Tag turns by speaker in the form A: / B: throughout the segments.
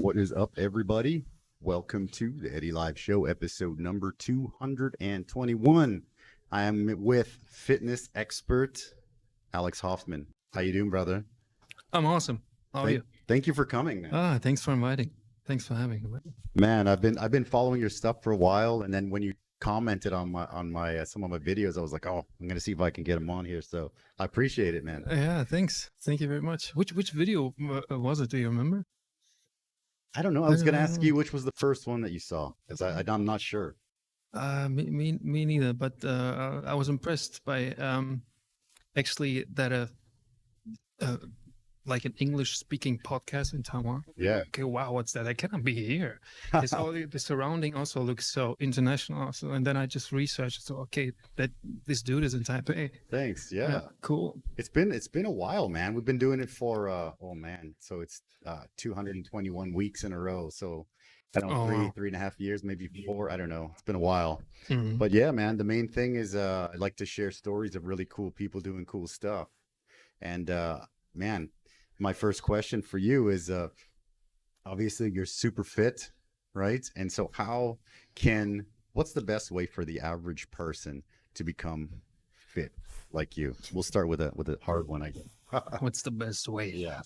A: What is up, everybody? Welcome to the Eddy Live Show, episode number 221. I am with fitness expert Alex Hoffmann. How you doing, brother?
B: I'm awesome. How are you?
A: Thank you for coming, man.
B: Thanks for inviting. Thanks for having me.
A: Man, I've been following your stuff for a while, and then when you commented on my some of my videos, I was like, oh, I'm gonna see if I can get him on here. So I appreciate it, man.
B: Yeah, thanks. Thank you very much. Which video was it? Do you remember?
A: I don't know. I was gonna ask you which was the first one that you saw, because I'm not sure.
B: Me neither. But I was impressed by actually that like an English-speaking podcast in Taiwan.
A: Yeah.
B: Okay. Wow. What's that? I cannot be here. It's all the surrounding also looks so international. Also, and then I just researched. So okay, that this dude is in Taipei.
A: Thanks. Yeah.
B: Cool.
A: It's been a while, man. We've been doing it for so it's 221 weeks in a row. So I don't know, three and a half years, maybe 4. I don't know. It's been a while.
B: Mm-hmm.
A: But yeah, man, the main thing is I like to share stories of really cool people doing cool stuff. And man, my first question for you is obviously you're super fit, right? And so what's the best way for the average person to become fit like you? We'll start with a hard one, I guess.
B: What's the best way?
A: Yeah.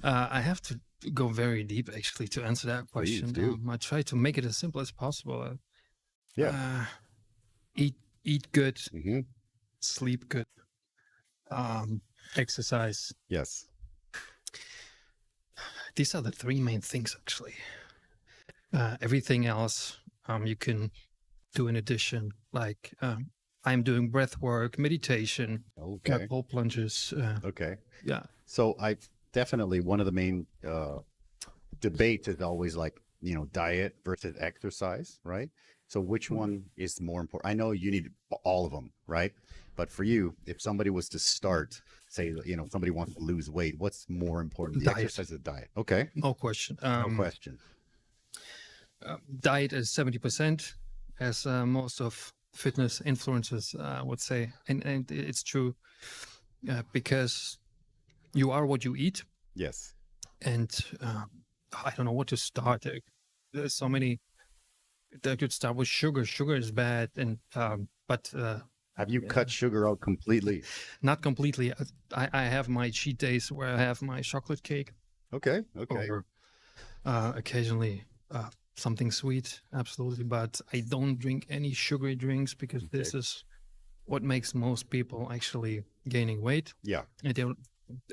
B: I have to go very deep actually to answer that question. I try to make it as simple as possible. Eat good,
A: Mm-hmm.
B: sleep good, exercise.
A: Yes.
B: These are the 3 main things actually. Everything else you can do in addition, like I'm doing breath work, meditation, cold plunges.
A: Okay.
B: Yeah.
A: So I definitely, one of the main debates is always like, diet versus exercise, right? So which one is more important? I know you need all of them, right? But for you, if somebody was to start, say, somebody wants to lose weight, what's more important? The exercise or diet? Okay.
B: No question.
A: No question.
B: Diet is 70%, as most of fitness influencers would say. And it's true because you are what you eat.
A: Yes.
B: And I don't know what to start. There's so many that could start with sugar. Sugar is bad. And but
A: have you cut sugar out completely?
B: Not completely. I have my cheat days where I have my chocolate cake.
A: Okay.
B: Or occasionally something sweet, absolutely. But I don't drink any sugary drinks because this is what makes most people actually gaining weight.
A: Yeah.
B: And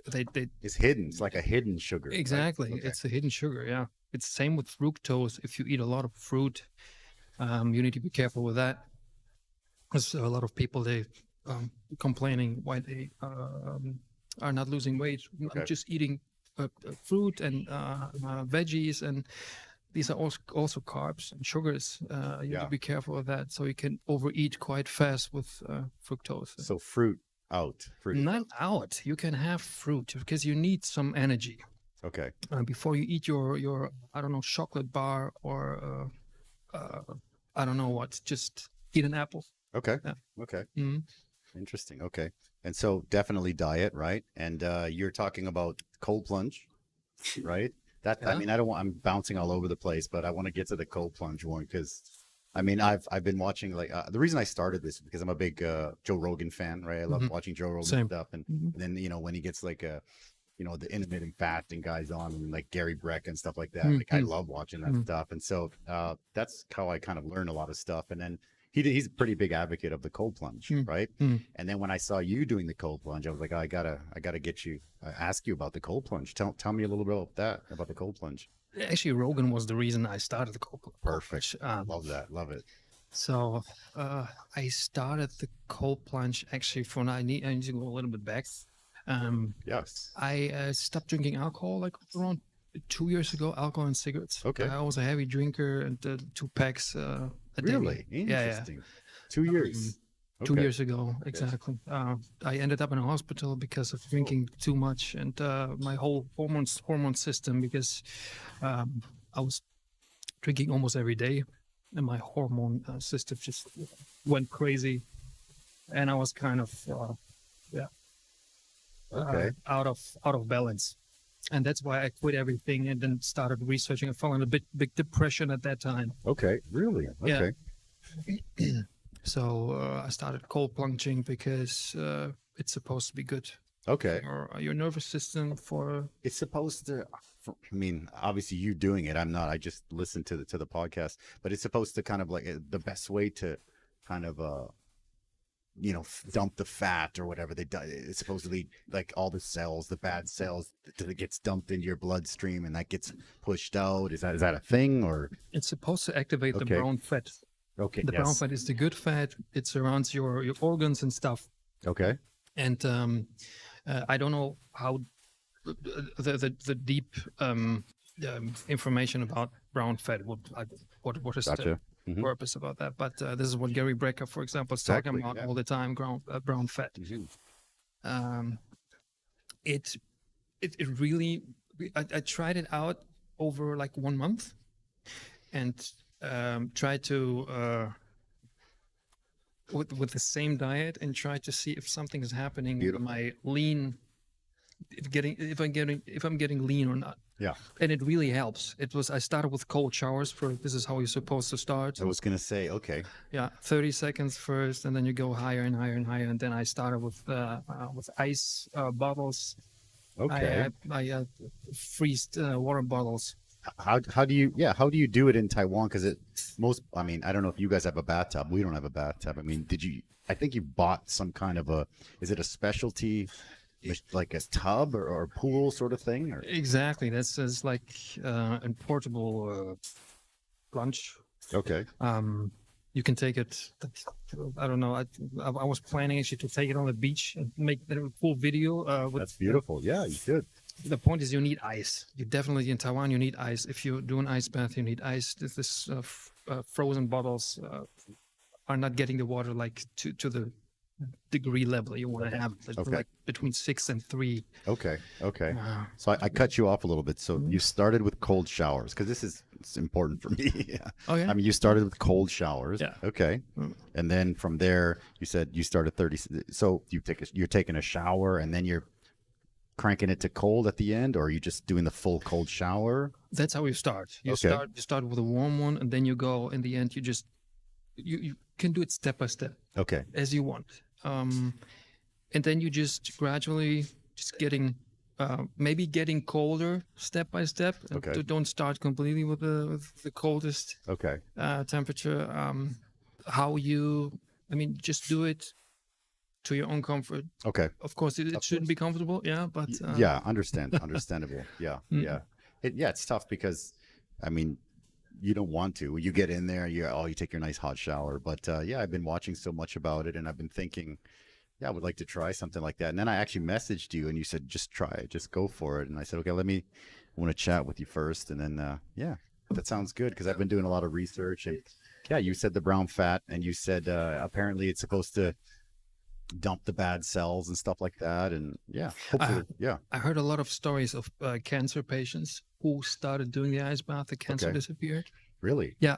B: they
A: it's hidden. It's like a hidden sugar.
B: Exactly.
A: Right? Okay.
B: It's a hidden sugar. Yeah. It's the same with fructose. If you eat a lot of fruit, you need to be careful with that. There's a lot of people, they complaining why they are not losing weight.
A: Okay.
B: I'm just eating fruit and veggies, and these are also carbs and sugars. You need to be careful with that, so you can overeat quite fast with fructose.
A: So fruit out.
B: Not out. You can have fruit because you need some energy.
A: Okay.
B: Before you eat your I don't know, chocolate bar or I don't know what, just eat an apple.
A: Okay.
B: Yeah.
A: Okay.
B: Mm-hmm.
A: Interesting. Okay. And so definitely diet, right? And you're talking about cold plunge, right? I mean, I'm bouncing all over the place, but I want to get to the cold plunge one because I mean, I've been watching the reason I started this is because I'm a big Joe Rogan fan, right? I love watching Joe Rogan stuff. And then, when he gets like the intermittent fasting guys on, and like Gary Breck and stuff like that. Like I love watching that stuff. And so that's how I kind of learn a lot of stuff. And then he's a pretty big advocate of the cold plunge, right? And then when I saw you doing the cold plunge, I was like, oh, I gotta get you, ask you about the cold plunge. Tell me a little bit about the cold plunge.
B: Actually, Rogan was the reason I started the cold plunge.
A: Perfect. Love that. Love it.
B: So I started the cold plunge actually I need to go a little bit back.
A: Yes.
B: I stopped drinking alcohol like around 2 years ago, alcohol and cigarettes.
A: Okay.
B: I was a heavy drinker and 2 packs a day.
A: Really? Interesting. Yeah. 2 years.
B: 2 years ago, exactly. I ended up in a hospital because of drinking too much, and my whole hormone system, because I was drinking almost every day, and my hormone system just went crazy, and I was kind of out of balance. And that's why I quit everything and then started researching. I fell in a big depression at that time.
A: Okay. Really?
B: Yeah.
A: Okay.
B: So I started cold plunging because it's supposed to be good
A: Okay.
B: for your nervous system. For
A: It's supposed to. I mean, obviously you doing it. I'm not. I just listened to the podcast, but it's supposed to kind of like the best way to kind of dump the fat or whatever they do. It's supposedly like all the cells, the bad cells, that gets dumped into your bloodstream and that gets pushed out. Is that a thing or?
B: it's supposed to activate the
A: Okay.
B: brown fat.
A: Okay.
B: The brown
A: Yes.
B: fat is the good fat. It surrounds your organs and stuff.
A: Okay.
B: And I don't know how the deep information about brown fat what is
A: Gotcha.
B: the
A: Mhm.
B: purpose about that. But this is what Gary Brecker, for example, is
A: Exactly,
B: talking about
A: yeah.
B: all the time. Brown fat.
A: Mhm.
B: It really. I tried it out over like 1 month, and tried to. With the same diet and try to see if something is happening with
A: Beautiful.
B: my lean, if I'm getting lean or not.
A: Yeah.
B: And it really helps. I started with cold showers this is how you're supposed to start.
A: I was gonna say. Okay.
B: Yeah, 30 seconds first, and then you go higher and higher and higher. And then I started with ice bottles.
A: Okay.
B: I freezed water bottles.
A: How do you do it in Taiwan? Because I mean, I don't know if you guys have a bathtub. We don't have a bathtub. I mean, I think you bought some kind of is it a specialty, like a tub or a pool sort of thing? Or?
B: Exactly. That's is like a portable plunge.
A: Okay.
B: You can take it. I don't know. I was planning actually to take it on the beach and make a full video.
A: That's beautiful. Yeah, you should.
B: The point is, you need ice. You definitely in Taiwan, you need ice. If you do an ice bath, you need ice. This frozen bottles are not getting the water like to the degree level you want to have.
A: Okay.
B: Like between 6 and 3.
A: Okay. Okay.
B: Uh,
A: So I cut you off a little bit. So you started with cold showers because it's important for me. Yeah.
B: oh yeah.
A: I mean, you started with cold showers.
B: Yeah.
A: Okay.
B: Mm.
A: And then from there, you said you started 30. So you're taking a shower and then you're cranking it to cold at the end, or are you just doing the full cold shower?
B: That's how you start. You
A: Okay.
B: start with a warm one, and then you go. In the end, you can do it step by step
A: Okay.
B: as you want. And then you just gradually getting maybe getting colder step by step.
A: Okay.
B: Don't start completely with the coldest
A: Okay.
B: temperature. Just do it to your own comfort.
A: Okay.
B: Of course, it shouldn't be comfortable. Yeah, but
A: Yeah. Understandable. Yeah.
B: Mm.
A: Yeah. It's tough because, I mean, you don't want to. You get in there, you take your nice hot shower. But yeah, I've been watching so much about it, and I've been thinking, yeah, I would like to try something like that. And then I actually messaged you, and you said, just try it, just go for it. And I said, okay, I want to chat with you first, and then yeah, that sounds good because I've been doing a lot of research. And yeah, you said the brown fat, and you said apparently it's supposed to dump the bad cells and stuff like that. And yeah, hopefully, yeah.
B: I heard a lot of stories of cancer patients who started doing the ice bath. The cancer
A: Okay.
B: disappeared.
A: Really?
B: Yeah.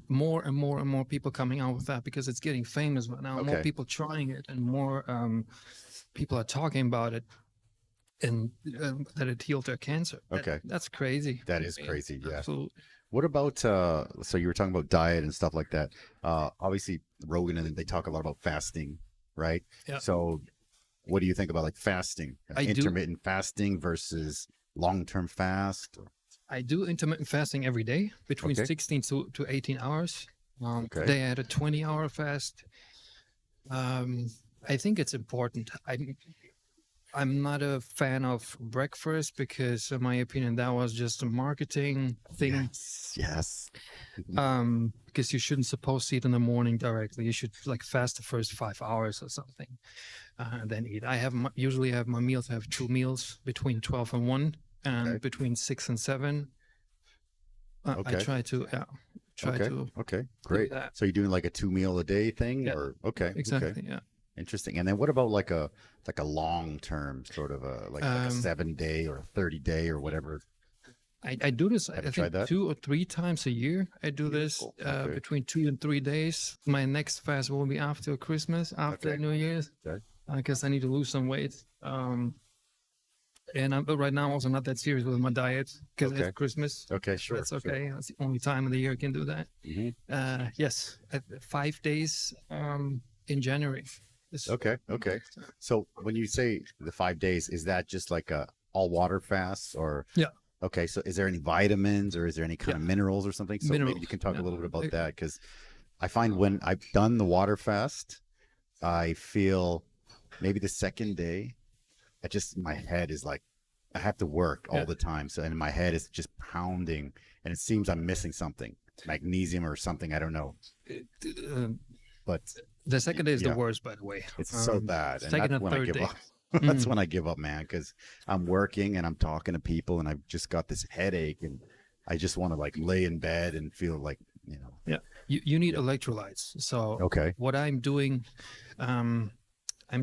B: More and more and more people coming out with that because it's getting famous right now. More
A: Okay.
B: people trying it, and more people are talking about it, and that it healed their cancer.
A: Okay.
B: That's crazy.
A: That is crazy. Yeah.
B: Absolutely.
A: What about so you were talking about diet and stuff like that. Obviously Rogan and they talk a lot about fasting, right?
B: Yeah.
A: So what do you think about like fasting?
B: I do.
A: Intermittent fasting versus long-term fast?
B: I do intermittent fasting every day between
A: Okay.
B: 16 to 18 hours.
A: Okay.
B: Today I had a 20-hour fast. I think it's important. I'm not a fan of breakfast because, in my opinion, that was just a marketing thing.
A: Yes.
B: Because you shouldn't supposed to eat in the morning directly. You should like fast the first 5 hours or something, then eat. Usually have my meals. I have 2 meals between 12 and 1, and
A: Okay.
B: between 6 and 7. I
A: Okay.
B: try to
A: Okay. Great.
B: that.
A: So you're doing like a 2 meal a day thing,
B: Yeah.
A: or okay?
B: exactly.
A: Okay.
B: Yeah.
A: Interesting. And then what about like a long term sort of like a 7-day or a 30-day or whatever?
B: I do this.
A: Have
B: I
A: you tried
B: think
A: that?
B: 2 or 3 times a year. I do this
A: Beautiful. Okay.
B: between 2 and 3 days. My next fast will be after Christmas, after
A: Okay.
B: New Year's,
A: Okay.
B: because I need to lose some weight. And I'm right now also not that serious with my diet because
A: Okay.
B: it's Christmas.
A: Okay, sure.
B: That's
A: sure.
B: okay. That's the only time of the year I can do that. Yes, 5 days in January.
A: Okay. So when you say the 5 days, is that just like a all water fast or?
B: Yeah.
A: Okay, so is there any vitamins or is there any kind of minerals or something? So maybe
B: Minerals,
A: you can talk a
B: yeah.
A: little bit about that because I find when I've done the water fast, I feel maybe the second day, my head is like, I have to work all the time. So, and my head is just pounding and it seems I'm missing something, magnesium or something. I don't know. But
B: The second day is the
A: yeah,
B: worst, by the way.
A: it's so bad. And
B: Second
A: that's
B: and
A: when I
B: third
A: give
B: day.
A: up. That's when I give up, man, because I'm working and I'm talking to people and I've just got this headache and I just want to like lay in bed and feel like,
B: Yeah, you need electrolytes. So
A: Okay.
B: what I'm doing, I'm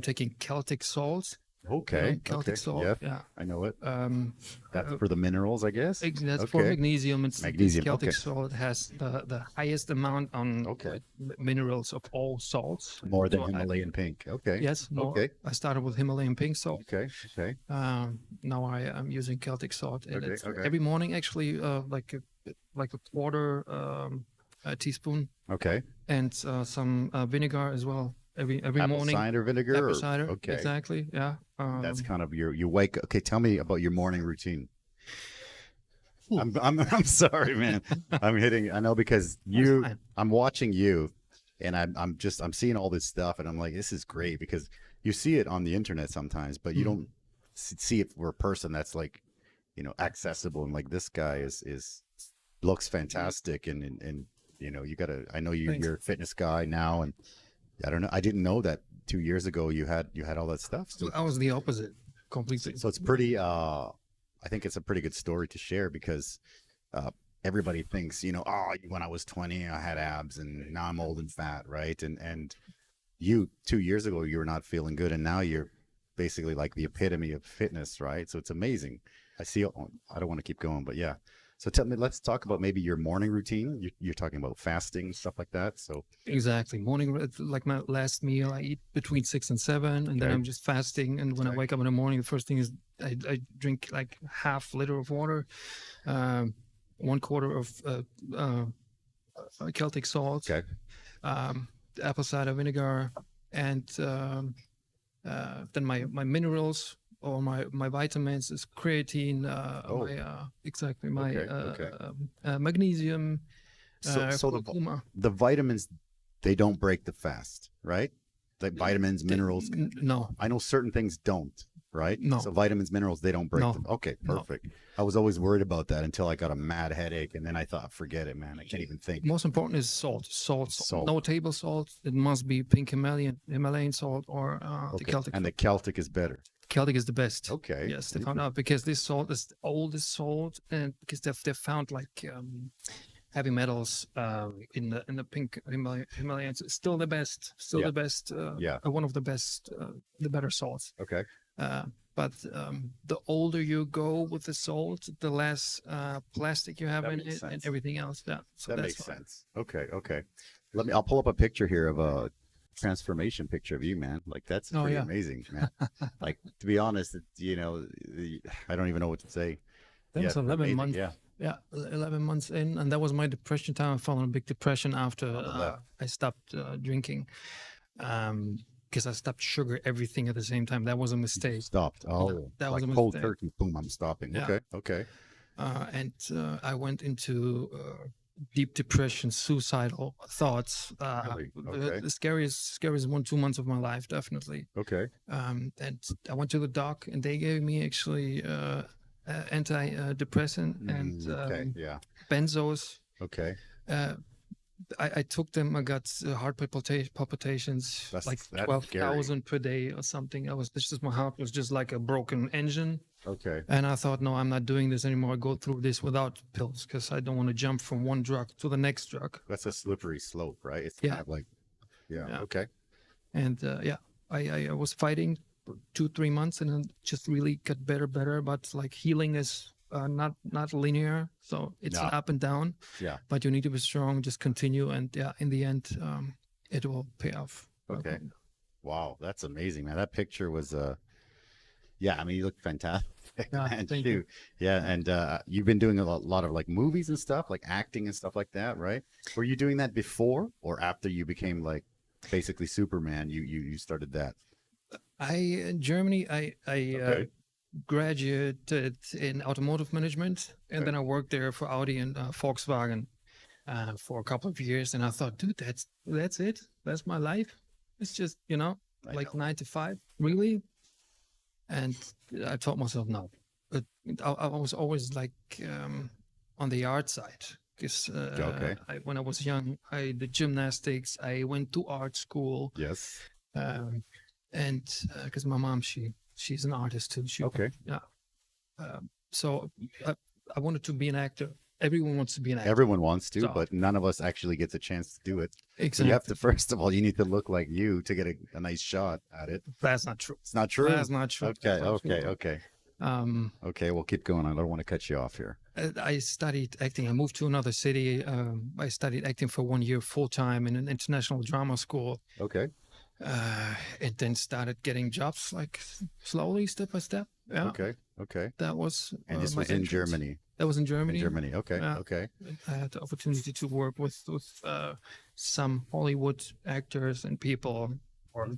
B: taking Celtic salt.
A: Okay.
B: Celtic salt.
A: Yeah,
B: Yeah.
A: I know it.
B: Um,
A: That's for the minerals, I guess.
B: That's for magnesium. It's
A: Magnesium,
B: Celtic
A: okay.
B: salt has the highest amount on minerals of all salts.
A: More than
B: So
A: Himalayan pink. Okay.
B: Yes. More.
A: Okay.
B: I started with Himalayan pink salt.
A: Okay.
B: Now I'm using Celtic salt, and
A: Okay,
B: it's
A: okay.
B: every morning actually like a quarter a teaspoon,
A: Okay.
B: and some vinegar as well. Every
A: Apple
B: morning.
A: cider vinegar.
B: Apple
A: or-
B: cider.
A: Okay.
B: Exactly. Yeah.
A: That's kind of you wake. Okay. Tell me about your morning routine. I'm sorry, man. I know because
B: fine.
A: I'm watching you and I'm seeing all this stuff and I'm like, this is great because you see it on the internet sometimes, but you don't see it for a person that's like, accessible. And like, this guy looks fantastic. And you gotta, I know
B: Thanks.
A: you're a fitness guy now. And I don't know. I didn't know that 2 years ago you had all that stuff. So,
B: I was the opposite completely.
A: so it's pretty, I think it's a pretty good story to share because everybody thinks, when I was 20, I had abs and now I'm old and fat, right? And you 2 years ago, you were not feeling good. And now you're basically like the epitome of fitness, right? So it's amazing. I don't want to keep going, but yeah. So tell me, let's talk about maybe your morning routine. You're talking about fasting, stuff like that. So
B: Exactly. Morning, like my last meal, I eat between 6 and 7, and then
A: Okay.
B: I'm just fasting. And when I wake up in the morning, the first thing is I drink like half liter of water, 1/4 of Celtic salt,
A: Okay.
B: apple cider vinegar, and then my minerals or my vitamins is creatine, my
A: Okay.
B: magnesium,
A: So
B: curcuma.
A: the vitamins, they don't break the fast, right? Like vitamins, minerals.
B: No,
A: I know certain things don't, right?
B: No.
A: So vitamins, minerals, they don't break
B: No.
A: them. Okay,
B: No.
A: perfect. I was always worried about that until I got a mad headache, and then I thought, forget it, man. I can't even think.
B: most important is salt.
A: Salt.
B: No table salt. It must be pink Himalayan salt or the
A: Okay.
B: Celtic.
A: And the Celtic is better.
B: Celtic is the best.
A: Okay.
B: Yes, they found out because this salt is the oldest salt, and because they've found like heavy metals in the pink Himalayans. It's still the best. Still
A: Yeah.
B: the best. One of the best, the better salts.
A: Okay.
B: But the older you go with the salt, the less plastic you have
A: That
B: in
A: makes
B: it and
A: sense.
B: everything else. Yeah, so
A: That
B: that's
A: makes
B: why.
A: sense. Okay. I'll pull up a picture here of a transformation picture of you, man. Like that's
B: Oh,
A: pretty
B: yeah.
A: amazing, man. Like to be honest, I don't even know what to say.
B: That was 11
A: amazing,
B: months.
A: Yeah.
B: Yeah, 11 months in, and that was my depression time. I fell in a big depression after
A: left.
B: I stopped drinking, because I stopped sugar, everything at the same time. That was a mistake.
A: Stopped. Oh,
B: that
A: like
B: was a
A: cold
B: mistake.
A: turkey. Boom, I'm stopping.
B: Yeah.
A: Okay.
B: And I went into deep depression, suicidal thoughts.
A: Really? Okay.
B: The scariest 1-2 months of my life, definitely.
A: Okay.
B: And I went to the doc, and they gave me actually antidepressant and
A: Okay. Yeah.
B: benzos.
A: Okay.
B: I took them. I got heart palpitations, like
A: That's
B: 12,000 per day or something. My heart was just like a broken engine.
A: Okay.
B: And I thought, no, I'm not doing this anymore. I go through this without pills because I don't want to jump from one drug to the next drug.
A: That's a slippery slope, right? It's
B: Yeah.
A: kind of like,
B: Yeah.
A: Okay.
B: And I was fighting for 2-3 months, and it just really got better. But like healing is not linear, so it's
A: No.
B: up and down.
A: Yeah.
B: But you need to be strong. Just continue, and in the end, it will pay off.
A: Okay. Wow, that's amazing, man. That picture was Yeah, I mean, you look fantastic.
B: Yeah,
A: And
B: thank you.
A: shoot, yeah, and you've been doing a lot of like movies and stuff, like acting and stuff like that, right? Were you doing that before or after you became like basically Superman? You started that.
B: In Germany, I
A: Okay.
B: graduated in automotive management, and
A: Okay.
B: then I worked there for Audi and Volkswagen for a couple of years. And I thought, dude, that's it. That's my life. It's just
A: I
B: like
A: know.
B: 9 to 5, really. And I told myself, no. But I was always like on the art side because
A: Okay.
B: when I was young, I did gymnastics. I went to art school,
A: Yes.
B: um, and because my mom, she's an artist too.
A: Okay.
B: Yeah. So I wanted to be an actor. Everyone wants to be an actor.
A: Everyone wants to,
B: So
A: but none of us actually gets a chance to do it. So
B: exactly.
A: you have to, first of all, you need to look like you to get a nice shot at it.
B: That's not true.
A: It's not true.
B: That's not true.
A: Okay.
B: That's not
A: Okay.
B: true.
A: Okay.
B: Um,
A: Okay. We'll keep going. I don't want to cut you off here.
B: I studied acting. I moved to another city. I studied acting for 1 year full time in an international drama school,
A: Okay.
B: and then started getting jobs like slowly, step by step. Yeah,
A: Okay. Okay.
B: that was
A: And this
B: my
A: was in
B: entrance.
A: Germany.
B: That was in
A: In
B: Germany.
A: Germany. Okay.
B: Yeah.
A: Okay.
B: I had the opportunity to work with some Hollywood actors and people, or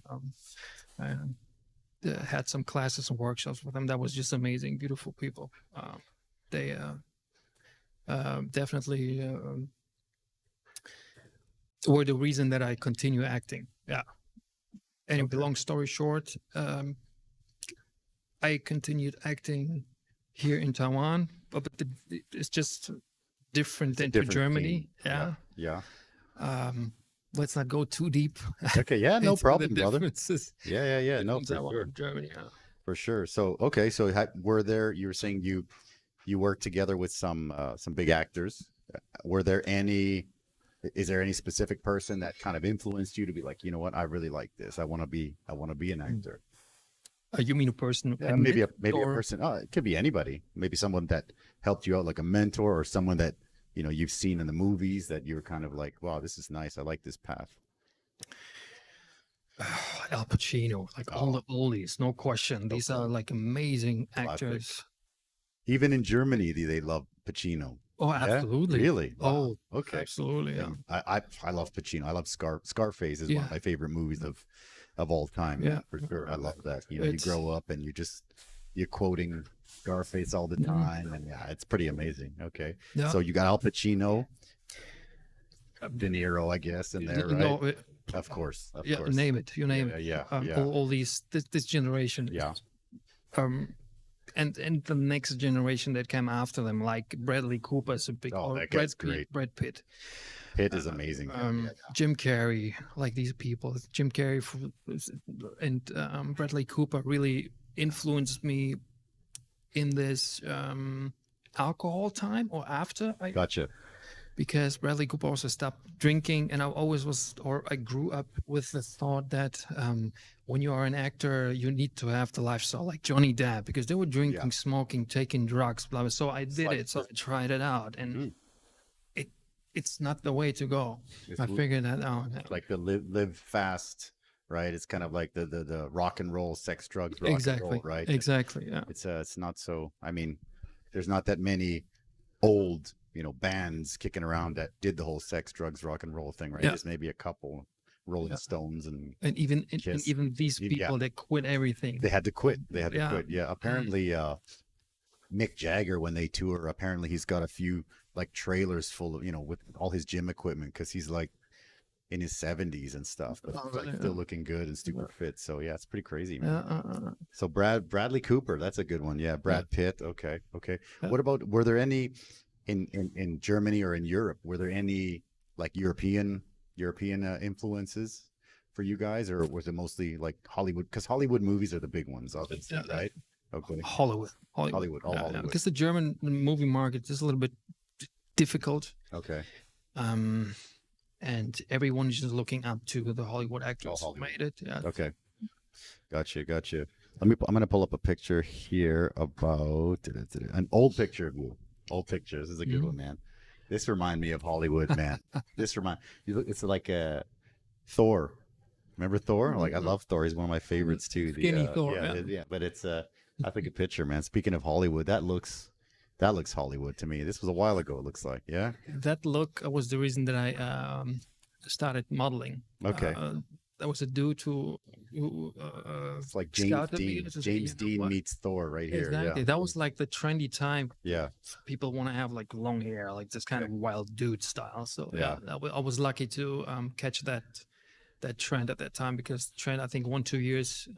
B: had some classes and workshops with them. That was just amazing, beautiful people. They definitely were the reason that I continue acting. Yeah. Anyway, long story short, I continued acting here in Taiwan, but it's just different than to
A: Different
B: Germany.
A: theme.
B: Yeah.
A: Yeah.
B: Let's not go too deep.
A: Okay. Yeah. No
B: into
A: problem,
B: the
A: brother.
B: differences
A: Yeah. Yeah. No,
B: between
A: for
B: Taiwan
A: sure.
B: and Germany. Yeah.
A: For sure. So, okay. So were there, you were saying you worked together with some big actors. Were there any, is there any specific person that kind of influenced you to be like, you know what, I really like this. I want to be an actor.
B: You mean a person?
A: Yeah, maybe a person. Oh, it could be anybody. Maybe someone that helped you out, like a mentor, or someone that you've seen in the movies that you're kind of like, wow, this is nice. I like this path.
B: Al Pacino, like all the oldies, no question. These are like amazing actors.
A: Even in Germany, they love Pacino.
B: Oh,
A: Yeah?
B: absolutely.
A: Really? Wow.
B: Oh,
A: Okay.
B: absolutely. Yeah.
A: I love Pacino. I love Scarface is one
B: Yeah.
A: of my favorite movies of all time.
B: Yeah.
A: For sure. I love that. You
B: It's-
A: grow up and you're quoting Scarface all the
B: Mhm.
A: time, and yeah, it's pretty amazing. Okay.
B: Yeah.
A: So you got Al Pacino, De Niro, I guess, in there, right?
B: No,
A: Of course. Of
B: yeah,
A: course.
B: name it. You name
A: Yeah,
B: it.
A: yeah.
B: All these this generation.
A: Yeah.
B: And the next generation that came after them, like Bradley Cooper is a big.
A: Oh,
B: or
A: that guy's great.
B: Brad Pitt.
A: Pitt is amazing.
B: Jim Carrey, like these people. Jim Carrey and Bradley Cooper really influenced me in this alcohol time or after.
A: Gotcha.
B: Because Bradley Cooper also stopped drinking, and I grew up with the thought that when you are an actor, you need to have the lifestyle like Johnny Depp, because they were drinking, smoking, taking drugs, blah, blah. So I did it. So I tried it out, and it's not the way to go. I figured that out.
A: Like the live fast, right? It's kind of like the rock and roll, sex, drugs, rock
B: Exactly.
A: and roll, right?
B: Exactly. Yeah.
A: It's not so. I mean, there's not that many old bands kicking around that did the whole sex, drugs, rock and roll thing, right?
B: Yeah.
A: There's maybe a couple, Rolling Stones and
B: even
A: Kiss.
B: even these people that quit everything.
A: They had to quit. They had to
B: Yeah.
A: quit. Yeah. Apparently, Mick Jagger, when they tour, apparently he's got a few like trailers full of with all his gym equipment, because he's like in his 70s and stuff, but he's like still looking good and super fit. So yeah, it's pretty crazy, man. So Bradley Cooper, that's a good one. Yeah, Brad Pitt. Okay. What about, were there any in Germany or in Europe? Were there any like European influences for you guys, or was it mostly like Hollywood? Because Hollywood movies are the big ones, obviously, right? Okay.
B: Hollywood.
A: Hollywood.
B: Because the German movie market is a little bit difficult.
A: Okay.
B: And everyone is just looking up to the Hollywood actors who made it. Yeah.
A: Okay. Gotcha. I'm gonna pull up a picture here about an old picture of you. Old picture. This is a good one, man. This remind me of Hollywood, man. You look. It's like a Thor. Remember Thor? Like, I love Thor. He's one of my favorites too.
B: Skinny Thor.
A: Yeah. But it's I think a picture, man. Speaking of Hollywood, that looks Hollywood to me. This was a while ago. It looks like, yeah.
B: That look was the reason that I started modeling.
A: Okay.
B: That was a dude who
A: It's like James
B: scouted me.
A: Dean.
B: It's just,
A: James
B: you know
A: Dean
B: what?
A: meets Thor right here.
B: Exactly.
A: Yeah.
B: That was like the trendy time.
A: Yeah.
B: People want to have like long hair, like this kind of wild dude style. So
A: Yeah.
B: I was lucky to catch that trend at that time, because the trend, I think 1-2 years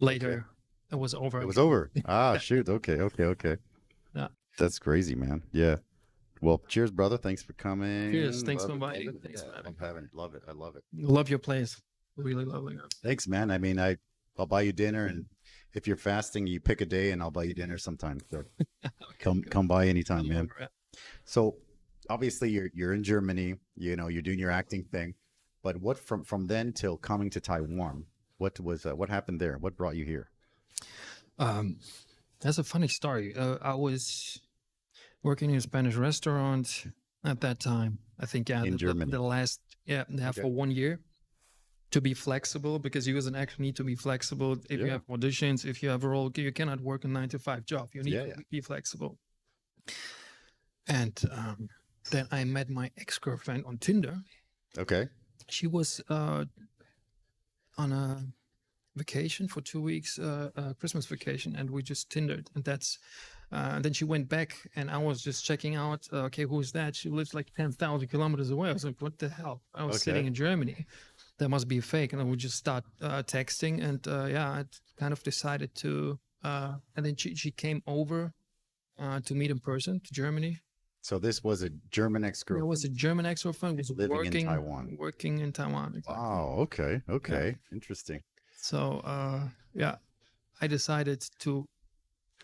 B: later, it was over.
A: It was over. Ah, shoot. Okay.
B: Yeah.
A: That's crazy, man. Yeah. Well, cheers, brother. Thanks for coming.
B: Cheers. Thanks
A: Love
B: for
A: it.
B: inviting.
A: Love it.
B: Thanks for having
A: I'm having love it. I love it.
B: Love your place. Really lovely.
A: Thanks, man. I mean, I'll buy you dinner, and if you're fasting, you pick a day, and I'll buy you dinner sometime. So come by anytime, man. So obviously you're in Germany. You know, you're doing your acting thing, but what from then till coming to Taiwan? What happened there? What brought you here?
B: That's a funny story. I was working in a Spanish restaurant at that time. I think
A: In Germany.
B: the last for 1 year, to be flexible, because you as an actor need to be flexible. If you
A: Yeah.
B: have auditions, if you have a role, you cannot work a 9 to 5 job. You need
A: Yeah,
B: to be flexible. And then I met my ex-girlfriend on Tinder.
A: Okay.
B: She was on a vacation for 2 weeks, Christmas vacation, and we just Tindered, and and then she went back, and I was just checking out. Okay, who's that? She lives like 10,000 kilometers away. I was like, what the hell? I was sitting in Germany. That must be a fake, and I would just start texting, and I kind of decided to. And then she came over to meet in person to Germany.
A: So this was a German
B: There
A: ex-girlfriend.
B: was a German ex-girlfriend was
A: Living in Taiwan.
B: working in Taiwan. Exactly.
A: Wow. Okay. Interesting.
B: So I decided to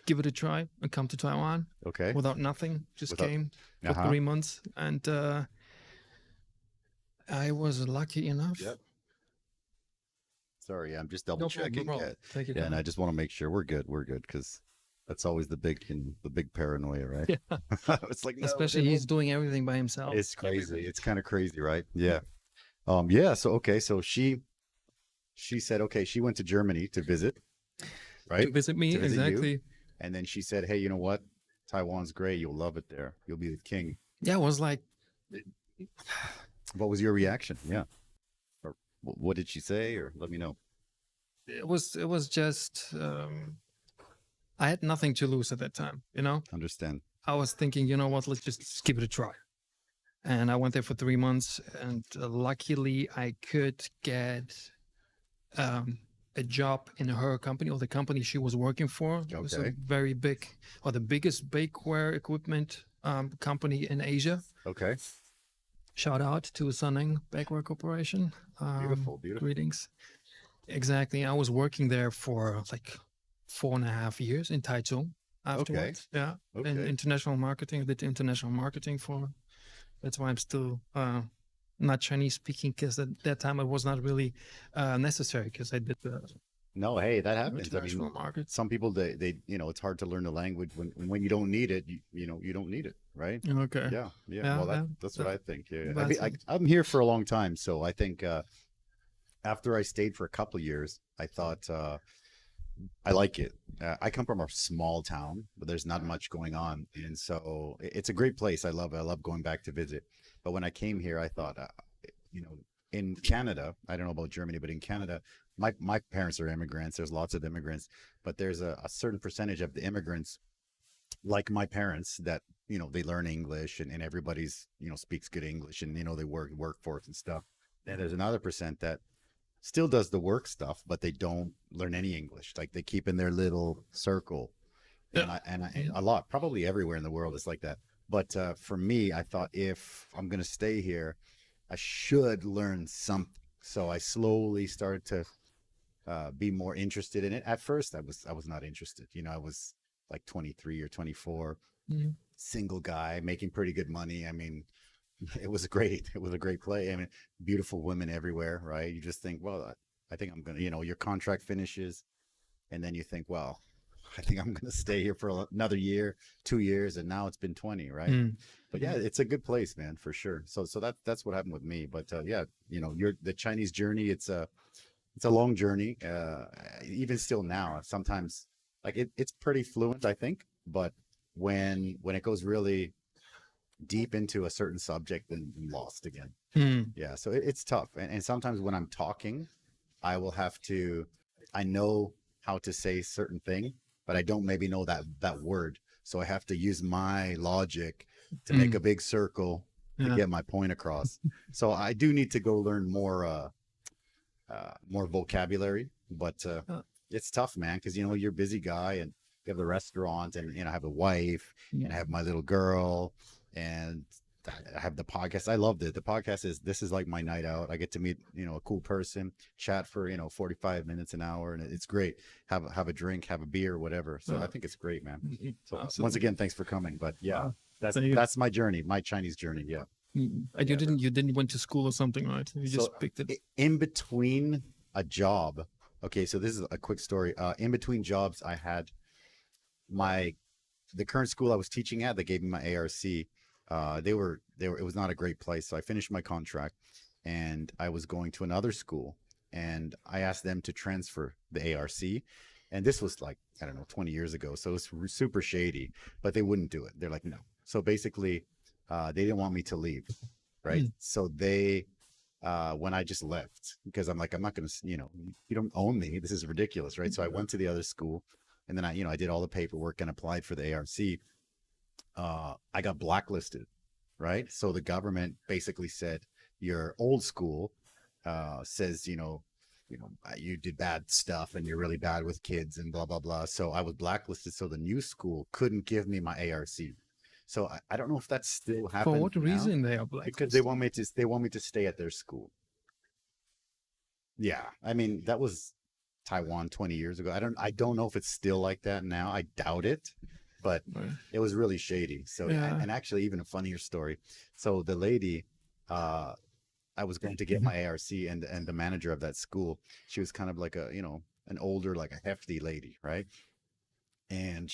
B: give it a try and come to Taiwan
A: Okay.
B: without nothing. Just came for
A: Uh-huh.
B: 3 months, and I was lucky enough.
A: Yep. Sorry, I'm just
B: No
A: double
B: problem,
A: checking.
B: no problem. Take your
A: Yeah, and
B: time.
A: I just want to make sure we're good, because that's always the big paranoia, right?
B: Yeah.
A: It's like, no,
B: Especially
A: they
B: he's doing everything by himself.
A: It's crazy. It's kind of crazy, right? Yeah. Yeah. So, okay. So she said, okay, she went to Germany to visit, right?
B: To visit me,
A: To visit you.
B: exactly.
A: And then she said, hey, you know what? Taiwan's great. You'll love it there. You'll be the king.
B: Yeah, it was like,
A: What was your reaction? Yeah. Or what did she say? Or let me know.
B: it was just, I had nothing to lose at that time, you know?
A: Understand.
B: I was thinking, you know what, let's just give it a try. And I went there for 3 months, and luckily I could get a job in her company, or the company she was working for. It was a
A: Okay.
B: very big, or the biggest bakeware equipment company in Asia.
A: Okay.
B: Shout out to Sunning Bakeware Corporation.
A: Beautiful.
B: Greetings. Exactly. I was working there for like 4.5 years in Taichung afterwards. Yeah. In
A: Okay.
B: international marketing. I did international marketing for. That's why I'm still not Chinese speaking, because at that time it was not really necessary, because I did the
A: No, hey, that happens. I
B: international
A: mean,
B: markets.
A: some people, they it's hard to learn the language when you don't need it. You don't need it, right?
B: Okay.
A: Yeah.
B: Yeah,
A: Well,
B: yeah.
A: that's what I think. Yeah.
B: That's
A: I'm here for a long time, so I think after I stayed for a couple of years, I thought I like it. I come from a small town, but there's not much going on, and so it's a great place. I love going back to visit. But when I came here, I thought, in Canada, I don't know about Germany, but in Canada, my parents are immigrants. There's lots of immigrants, but there's a certain percentage of the immigrants, like my parents, that they learn English, and everybody's speaks good English, and they workforce and stuff. Then there's another percent that still does the work stuff, but they don't learn any English. Like they keep in their little circle.
B: Yeah.
A: And a lot, probably everywhere in the world is like that. But for me, I thought, if I'm going to stay here, I should learn something. So I slowly started to be more interested in it. At first, I was not interested. I was like 23 or 24,
B: Mhm.
A: single guy making pretty good money. I mean, it was great. It was a great play. I mean, beautiful women everywhere, right? You just think, well, I think I'm going to, your contract finishes, and then you think, well, I think I'm going to stay here for another year, 2 years, and now it's been 20, right? But yeah, it's a good place, man, for sure. So that's what happened with me. But yeah, the Chinese journey. It's a long journey. Even still now, sometimes like it's pretty fluent, I think, but when it goes really deep into a certain subject, then I'm lost again. Yeah, so it's tough. And sometimes when I'm talking, I will have to, I know how to say certain thing, but I don't maybe know that word. So I have to use my logic to make a big circle to
B: Yeah.
A: get my point across. So I do need to go learn more vocabulary, but it's tough, man, because you're a busy guy and you have the restaurant, and I have a wife, and I have my little girl, and I have the podcast. I loved it. The podcast this is like my night out. I get to meet a cool person, chat for 45 minutes, an hour, and it's great. Have a drink, have a beer, whatever. So I think it's great, man. So once again, thanks for coming. But yeah, that's my journey, my Chinese journey. Yeah.
B: And you didn't went to school or something, right? You just picked it.
A: In between a job. Okay, so this is a quick story. In between jobs, I had the current school I was teaching at. They gave me my ARC. It was not a great place, so I finished my contract, and I was going to another school, and I asked them to transfer the ARC, and this was like, I don't know, 20 years ago, so it's super shady, but they wouldn't do it. They're like, no. So basically, they didn't want me to leave, right? So when I just left, because I'm like, I'm not going to, you don't own me. This is ridiculous, right? So I went to the other school, and then I did all the paperwork and applied for the ARC. I got blacklisted, right? So the government basically said, your old school says, you did bad stuff and you're really bad with kids and blah, blah, blah. So I was blacklisted. So the new school couldn't give me my ARC. So I don't know if that's still happening.
B: For what reason they are blacklisted?
A: Because they want me to stay at their school. Yeah. I mean, that was Taiwan 20 years ago. I don't know if it's still like that now. I doubt it, but it was really shady. So, and actually even a funnier story. So the lady, I was going to get my ARC, and the manager of that school, she was kind of like an older, like a hefty lady, right? And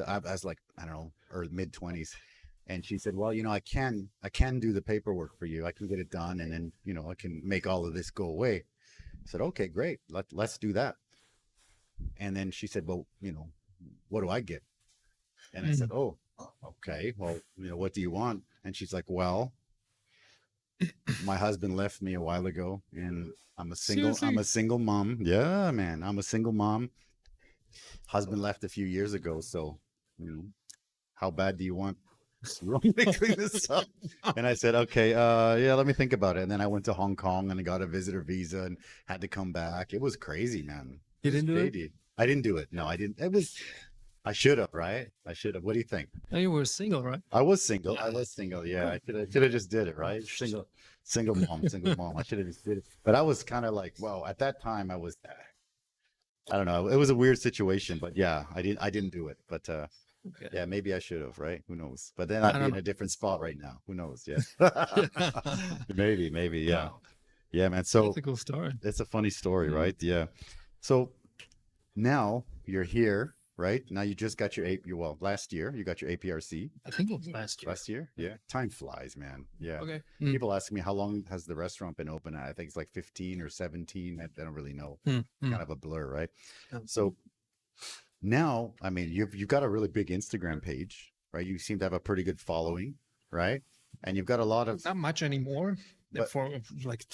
A: I was like, I don't know, or mid-20s. And she said, well, I can do the paperwork for you. I can get it done. And then, I can make all of this go away. I said, okay, great. Let's do that. And then she said, well, what do I get? And I said, oh, okay. Well, what do you want? And she's like, well, my husband left me a while ago, and I'm a single mom. Yeah, man. I'm a single mom. Husband left a few years ago. So, how bad do you want me to clean this up? And I said, okay, yeah, let me think about it. And then I went to Hong Kong and I got a visitor visa and had to come back. It was crazy, man.
B: You didn't do it?
A: I didn't do it. No, I didn't. I should have, right? I should have. What do you think?
B: Oh, you were single, right?
A: I was single. Yeah, I should have just did it, right? Single mom. I should have just did it. But I was kind of like, well, at that time I was, I don't know. It was a weird situation, but yeah, I didn't do it. But yeah, maybe I should have, right? Who knows? But then I'd be in a different spot right now. Who knows? Yeah. maybe. Yeah. Yeah, man. So
B: that's a cool story.
A: It's a funny story, right? Yeah. So now you're here, right? Now you just got your last year you got your APRC.
B: I think it was last year.
A: Last year? Yeah. Time flies, man. Yeah.
B: Okay.
A: People ask me, how long has the restaurant been open? I think it's like 15 or 17. I don't really know. Kind of a blur, right? So now, I mean, you've got a really big Instagram page, right? You seem to have a pretty good following, right? And you've got a lot of...
B: Not much anymore. But for like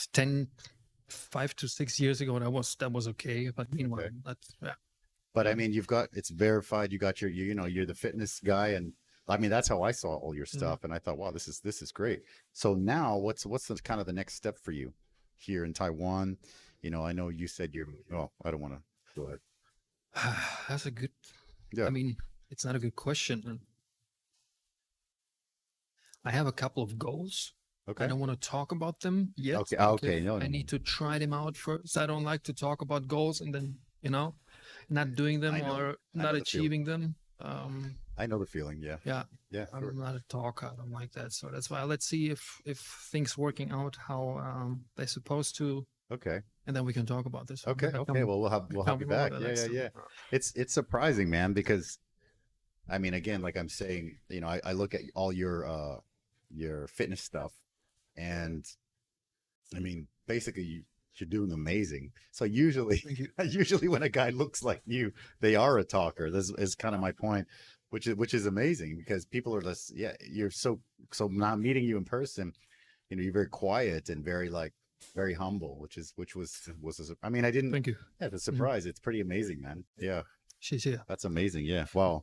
B: 5 to 6 years ago, that was okay. But meanwhile, that's
A: But I mean, it's verified. You got you're the fitness guy, and I mean, that's how I saw all your stuff, and I thought, wow, this is great. So now, what's the kind of the next step for you here in Taiwan? I know you said I don't want to go ahead.
B: That's a good.
A: Yeah.
B: I mean, it's not a good question. I have a couple of goals.
A: Okay.
B: I don't want to talk about them yet.
A: Okay. No.
B: I need to try them out first. I don't like to talk about goals and then not doing them or not achieving them.
A: I know the feeling. Yeah.
B: Yeah.
A: Yeah. Sure.
B: I'm not a talker. I don't like that. So that's why let's see if things working out how they're supposed to.
A: Okay.
B: And then we can talk about this.
A: Okay. Well, we'll have you back. Yeah. It's surprising, man, because I mean, again, like I'm saying, I look at all your fitness stuff, and I mean, basically You're doing amazing. So usually,
B: Thank you.
A: usually when a guy looks like you, they are a talker. This is kind of my point, which is amazing because people are less. Yeah, you're so not meeting you in person. You're very quiet and very like very humble, which was. I mean, I didn't.
B: Thank you.
A: Yeah, the
B: Mhm.
A: surprise. It's pretty amazing, man. Yeah,
B: 谢谢。
A: that's amazing. Yeah. Wow.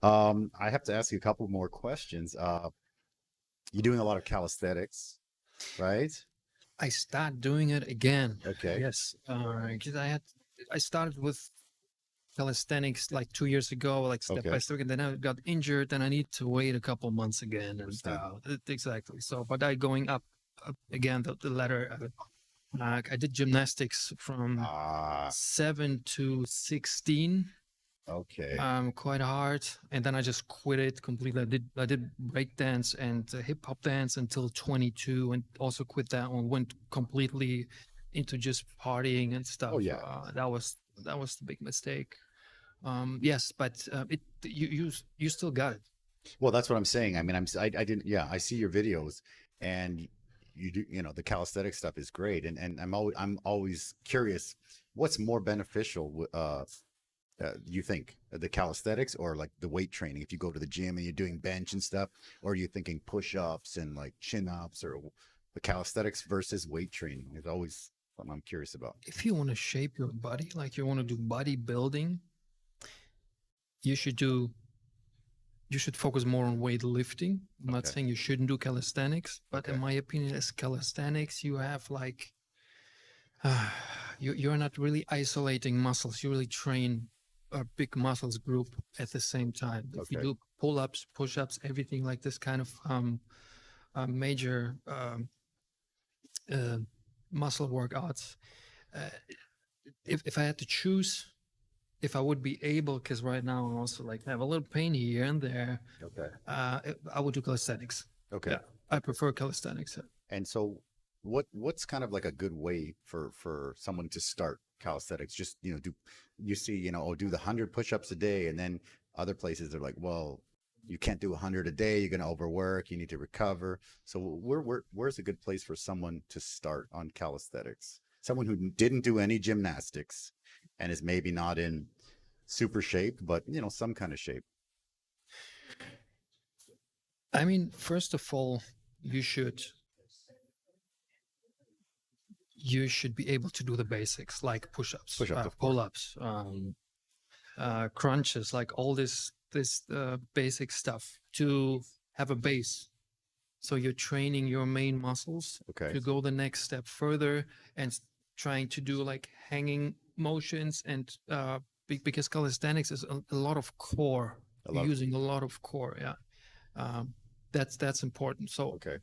A: I have to ask you a couple more questions. You're doing a lot of calisthenics, right?
B: I start doing it again.
A: Okay.
B: Yes, because I started with calisthenics like 2 years ago, like step by
A: Okay.
B: step, and then I got injured, and I need to wait a couple months again, and
A: Understand.
B: exactly. So, but I going up again the ladder. I did gymnastics from
A: Ah,
B: 7 to 16,
A: okay.
B: quite hard, and then I just quit it completely. I did break dance and hip hop dance until 22, and also quit that one. Went completely into just partying and stuff.
A: Oh yeah.
B: That was the big mistake. Yes, but you still got it.
A: Well, that's what I'm saying. I mean, I didn't. Yeah, I see your videos, and you do. The calisthenic stuff is great, and I'm always curious, what's more beneficial? You think the calisthenics or like the weight training? If you go to the gym and you're doing bench and stuff, or are you thinking push-ups and like chin-ups, or the calisthenics versus weight training? Is always something I'm curious about.
B: If you want to shape your body, like you want to do bodybuilding, you should do you should focus more on weightlifting. I'm not
A: Okay.
B: saying you shouldn't do calisthenics, but in
A: Okay.
B: my opinion, as calisthenics, you have like you're not really isolating muscles. You really train a big muscles group at the same time. If you
A: Okay.
B: do pull-ups, push-ups, everything like this kind of major uh, muscle workouts. Uh, if I had to choose, if I would be able, because right now I'm also like have a little pain here and there,
A: Okay.
B: I would do calisthenics.
A: Okay.
B: Yeah, I prefer calisthenics.
A: And so what's kind of like a good way for someone to start calisthenics? Just, you see, do the 100 push-ups a day, and then other places they're like, well, you can't do 100 a day, you're going to overwork, you need to recover. So where's a good place for someone to start on calisthenics? Someone who didn't do any gymnastics and is maybe not in super shape, but some kind of shape.
B: I mean, first of all, you should be able to do the basics like push-ups,
A: Push-ups, of course.
B: pull-ups, crunches, like all this basic stuff to have a base. So you're training your main muscles
A: Okay.
B: to go the next step further and trying to do like hanging motions and because calisthenics is a lot of core.
A: A
B: You're
A: lot of-
B: using a lot of core. Yeah, that's important. So
A: Okay.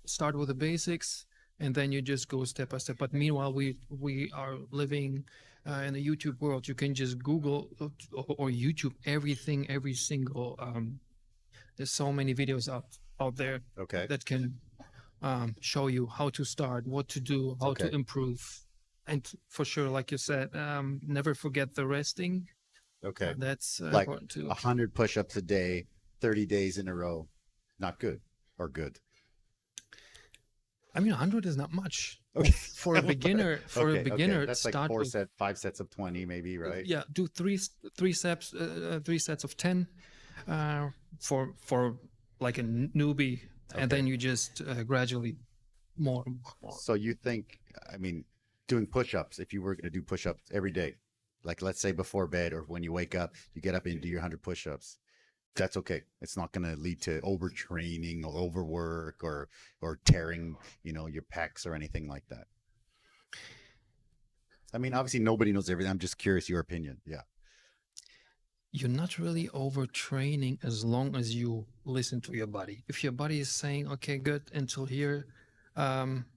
B: start with the basics, and then you just go step by step. But meanwhile, we are living in the YouTube world. You can just Google or YouTube everything, every single. There's so many videos out there
A: Okay.
B: that can show you how to start, what to do, how to
A: Okay.
B: improve, and for sure, like you said, never forget the resting.
A: Okay.
B: That's
A: Like
B: important too.
A: 100 push-ups a day, 30 days in a row. Not good or good.
B: I mean, 100 is not much
A: Okay.
B: for a beginner. For
A: Okay,
B: a beginner,
A: That's like
B: start with
A: 5 sets of 20, maybe, right?
B: yeah, do three sets of 10 for like a newbie, and
A: Okay.
B: then you just gradually more.
A: So you think, I mean, doing push-ups, if you were going to do push-ups every day, like let's say before bed or when you wake up, you get up and you do your 100 push-ups. That's okay. It's not going to lead to overtraining or overwork or tearing, your pecs or anything like that. I mean, obviously nobody knows everything. I'm just curious your opinion. Yeah.
B: You're not really overtraining as long as you listen to your body. If your body is saying, okay, good, until here,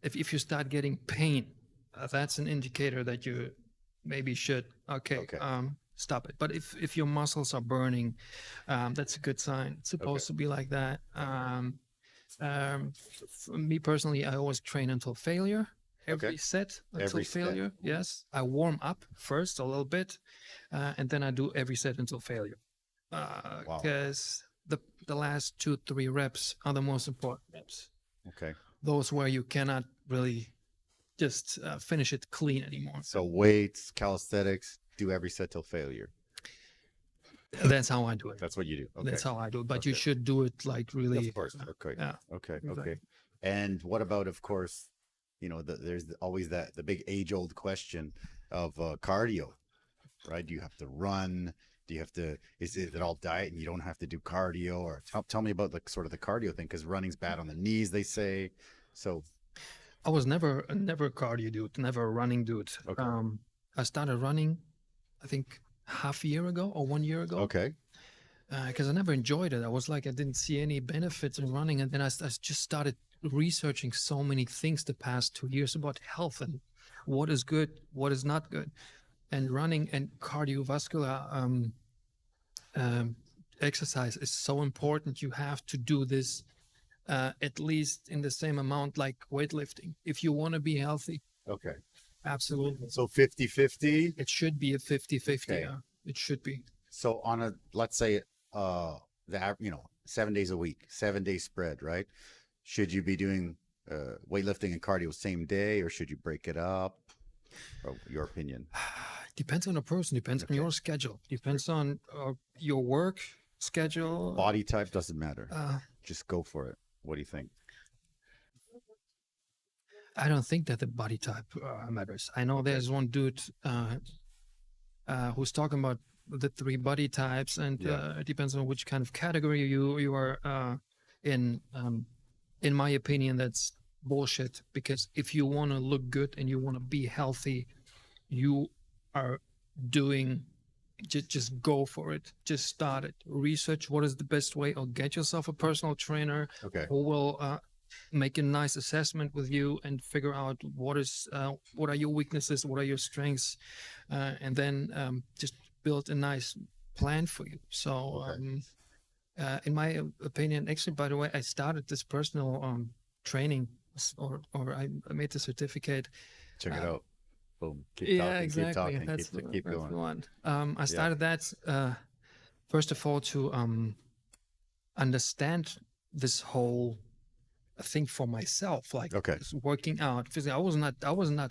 B: if you start getting pain, that's an indicator that you maybe should, okay. Stop it. But if your muscles are burning, that's a good sign. It's supposed to be like that. For me personally, I always train until failure. Every set until
A: Every set.
B: failure. Yes, I warm up first a little bit, and then I do every set until failure. Because the last 2-3 reps are the most important reps.
A: Okay.
B: Those where you cannot really just finish it clean anymore.
A: So weights, calisthenics, do every set till failure.
B: That's how I do it.
A: That's what you do. Okay.
B: That's how I do it. But you
A: Okay.
B: should do it like really.
A: Of course. Okay.
B: Yeah.
A: Okay.
B: exactly.
A: Okay. And what about, of course, there's always the big age-old question of cardio, right? Do you have to run? Do you have to? Is it all diet and you don't have to do cardio? Or tell me about sort of the cardio thing, because running's bad on the knees, they say. So
B: I was never a cardio dude, never a running dude.
A: Okay.
B: I started running, I think half a year ago or 1 year ago.
A: okay.
B: Because I never enjoyed it. I was like, I didn't see any benefits in running. And then I just started researching so many things the past 2 years about health and what is good, what is not good. And running and cardiovascular exercise is so important. You have to do this at least in the same amount like weightlifting if you want to be healthy.
A: Okay.
B: Absolutely.
A: So 50-50.
B: It should be a 50-50.
A: Okay.
B: It should be.
A: So on let's say, 7 days a week, 7-day spread, right? Should you be doing weightlifting and cardio same day, or should you break it up? Or your opinion?
B: Depends on the person, depends on your schedule, depends on your work schedule.
A: Body type doesn't matter. Just go for it. What do you think?
B: I don't think that the body type matters. I know there's one dude who's talking about the 3 body types, and it depends on which kind of category you are in. In my opinion, that's bullshit, because if you want to look good and you want to be healthy, you are doing just go for it. Just start it. Research what is the best way, or get yourself a personal trainer
A: Okay.
B: who will make a nice assessment with you and figure out what are your weaknesses, what are your strengths, and then just build a nice plan for you. So in my opinion, actually, by the way, I started this personal training, or I made the certificate.
A: Check it out. Boom. Keep
B: Yeah,
A: talking,
B: exactly.
A: Keep talking.
B: That's
A: Keep
B: that's
A: going.
B: the one. I started that first of all to understand this whole thing for myself, like working out physically. I was not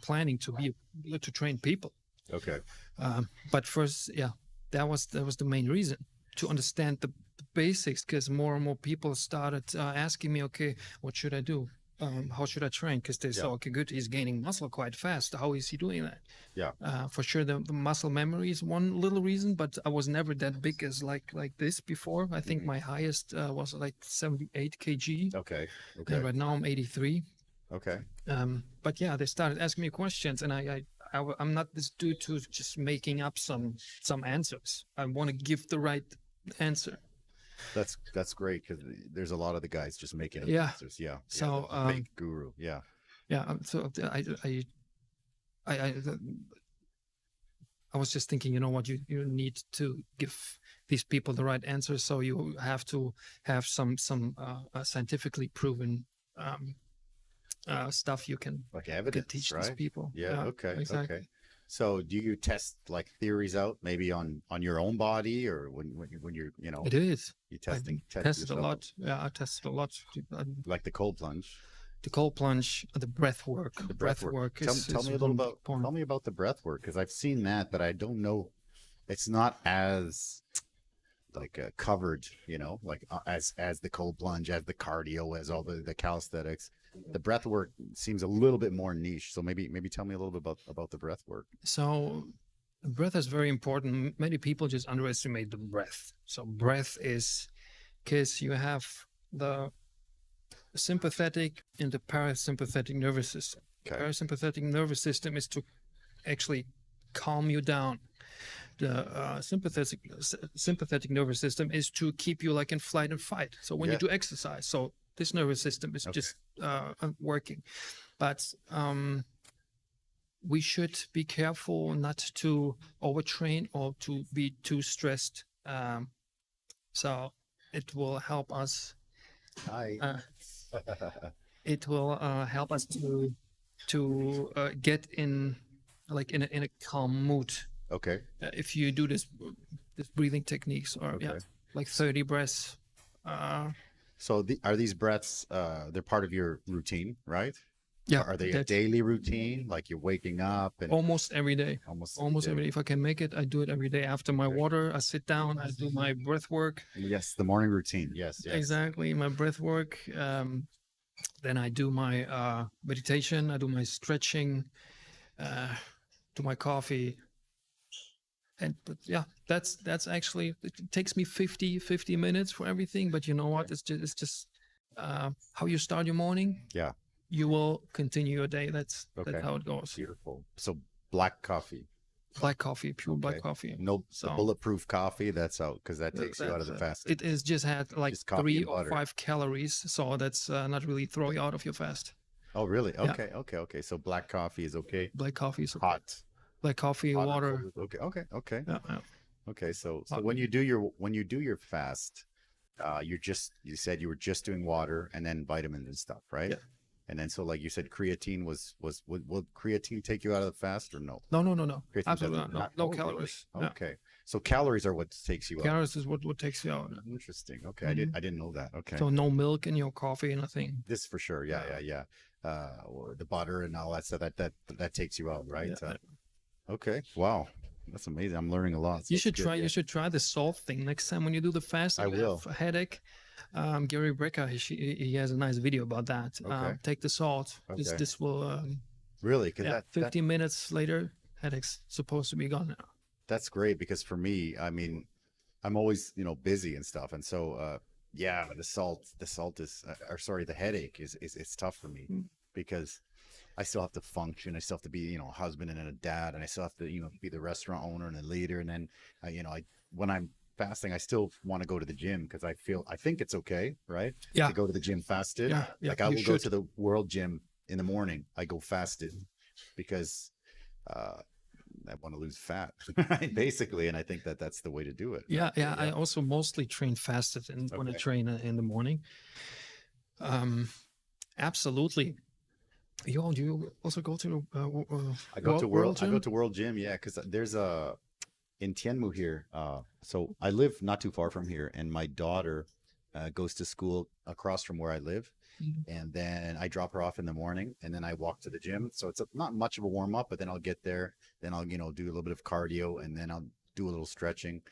B: planning to train people.
A: Okay.
B: But first, that was the main reason, to understand the basics, because more and more people started asking me, okay, what should I do? How should I train? Because they saw, okay, good, he's gaining muscle quite fast. How is he doing that?
A: Yeah.
B: For sure, the muscle memory is one little reason, but I was never that big as like this before. I think my highest was like 78 kg.
A: Okay.
B: And right now I'm 83.
A: Okay.
B: But yeah, they started asking me questions, and I'm not this dude who's just making up some answers. I want to give the right answer.
A: That's great, because there's a lot of the guys just making up answers. Yeah.
B: So
A: fake guru. Yeah.
B: Yeah. So I was just thinking, you know what, you need to give these people the right answers. So you have to have some scientifically proven stuff you can
A: like evidence,
B: teach
A: right?
B: these people.
A: Yeah. Okay.
B: Exactly.
A: Okay. So do you test like theories out maybe on your own body, or when you're
B: It is.
A: you tested
B: Tested a
A: yourself?
B: lot. Yeah, I tested a lot.
A: Like the cold plunge.
B: The cold plunge, the breath work.
A: The breath work.
B: Is
A: Tell me a little about. Tell me about the breath work, because I've seen that, but I don't know. It's not as like covered, like as the cold plunge, as the cardio, as all the calisthenics. The breath work seems a little bit more niche. So maybe tell me a little bit about the breath work.
B: So breath is very important. Many people just underestimate the breath. So breath is, because you have the sympathetic and the parasympathetic nervous system.
A: Okay.
B: Parasympathetic nervous system is to actually calm you down. The sympathetic nervous system is to keep you like in flight and fight. So when you do exercise, so this nervous system is just working. But we should be careful not to overtrain or to be too stressed. So it will help us. It will help us to get in a calm mood.
A: Okay.
B: If you do this breathing techniques, or like 30 breaths.
A: So are these breaths? They're part of your routine, right?
B: Yeah,
A: Are they a
B: that
A: daily routine? Like you're waking up and
B: almost every day.
A: almost
B: Almost
A: day?
B: every day. If I can make it, I do it every day. After my
A: Okay.
B: water, I sit down, I do my breath work.
A: Yes, the morning routine. Yes, yes.
B: Exactly, my breath work. Then I do my meditation, I do my stretching, do my coffee. And but yeah, that's actually it takes me 50 minutes for everything. But you know what? It's just how you start your morning.
A: Yeah.
B: You will continue your day. That's
A: Okay.
B: how it goes.
A: Beautiful. So black coffee.
B: Black coffee, pure black
A: Okay.
B: coffee.
A: No, the
B: So
A: bulletproof coffee. That's out because that takes you out of the fast.
B: it is just had like
A: Just coffee
B: 3
A: and
B: or
A: butter.
B: 5 calories, so that's not really throw you out of your fast.
A: Oh, really?
B: Yeah.
A: Okay. Okay. Okay. So black coffee is okay.
B: Black coffee is okay.
A: Hot.
B: Black coffee,
A: Hot or
B: water.
A: cold is okay. Okay. Okay.
B: Yeah, yeah.
A: Okay. So
B: Hot.
A: when you do your fast, you said you were just doing water and then vitamins and stuff, right?
B: Yeah.
A: And then so like you said, creatine will creatine take you out of the fast or no?
B: No.
A: Creatine
B: Absolutely
A: doesn't-
B: not. No
A: oh, really?
B: calories. Yeah.
A: Okay. So calories are what takes you out.
B: Calories is what takes you out.
A: Interesting. Okay.
B: Mhm.
A: I didn't know that. Okay.
B: So no milk in your coffee, nothing.
A: This for sure. Yeah. Or the butter and all that stuff that takes you out, right?
B: Yeah.
A: Okay. Wow. That's amazing. I'm learning a lot.
B: You
A: That's
B: should
A: good,
B: try.
A: yeah.
B: You should try the salt thing next time when you do the fast.
A: I
B: and you
A: will.
B: have a headache. Gary Brecker, he has a nice video about that.
A: Okay.
B: Take the salt.
A: Okay.
B: This will.
A: Really? Because
B: Yeah. 15 minutes later, headache's supposed to be gone now.
A: that's great because for me, I mean, I'm always, busy and stuff. And so, yeah, the salt is, or sorry, the headache is it's tough for me
B: Mm.
A: because I still have to function. I still have to be, a husband and a dad, and I still have to, be the restaurant owner and a leader. And then, when I'm fasting, I still want to go to the gym because I think it's okay, right?
B: Yeah.
A: To go to the gym fasted.
B: Yeah.
A: Like I
B: you
A: will go
B: should.
A: to the world gym in the morning. I go fasted because, I want to lose fat, basically, and I think that's the way to do it.
B: Yeah. I also mostly train fasted when I
A: Okay.
B: train in the morning. Absolutely. Do you also go to?
A: I go to
B: World
A: I go
B: Gym?
A: to World Gym, yeah, because there's a in Tianmu here. So I live not too far from here, and my daughter goes to school across from where I live,
B: Mhm.
A: and then I drop her off in the morning, and then I walk to the gym. So it's not much of a warm up, but then I'll get there, then I'll do a little bit of cardio, and then I'll do a little stretching,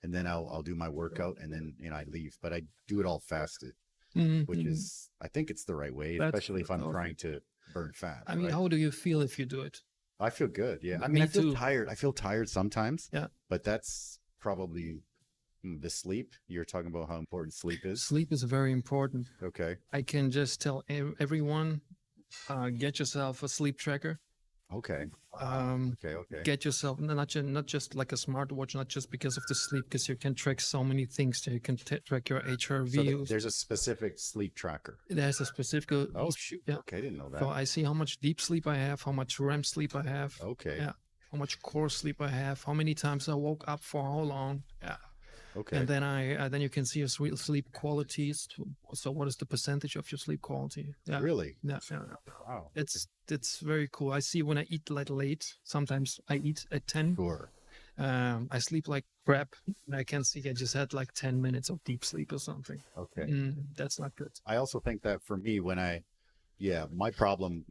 A: and then I'll do my workout, and then I leave. But I do it all fasted,
B: Mhm,
A: which
B: mhm.
A: is I think it's the right way,
B: That's
A: especially if I'm
B: healthy.
A: trying to burn fat.
B: I mean,
A: right?
B: how do you feel if you do it?
A: I feel good. Yeah. I
B: Me
A: mean, I feel
B: too.
A: tired. I feel tired sometimes.
B: Yeah.
A: But that's probably the sleep. You're talking about how important sleep is.
B: Sleep is very important.
A: Okay.
B: I can just tell everyone, get yourself a sleep tracker.
A: Okay. Okay.
B: Get yourself not just like a smartwatch, not just because of the sleep, because you can track so many things. There. You can track your HRV.
A: So there's a specific sleep tracker.
B: There's a specific.
A: Oh, shoot.
B: Yeah.
A: Okay. I didn't know
B: So
A: that.
B: I see how much deep sleep I have, how much REM sleep I have,
A: Okay.
B: Yeah. how much core sleep I have, how many times I woke up for how long. Yeah.
A: Okay.
B: And then then you can see your sleep qualities. So what is the percentage of your sleep quality? Yeah.
A: Really?
B: Yeah.
A: Wow.
B: It's very cool. I see when I eat like late. Sometimes I eat at 10.
A: Sure.
B: I sleep like crap. And I can see I just had like 10 minutes of deep sleep or something.
A: Okay.
B: That's not good.
A: I also think that for me, my problem,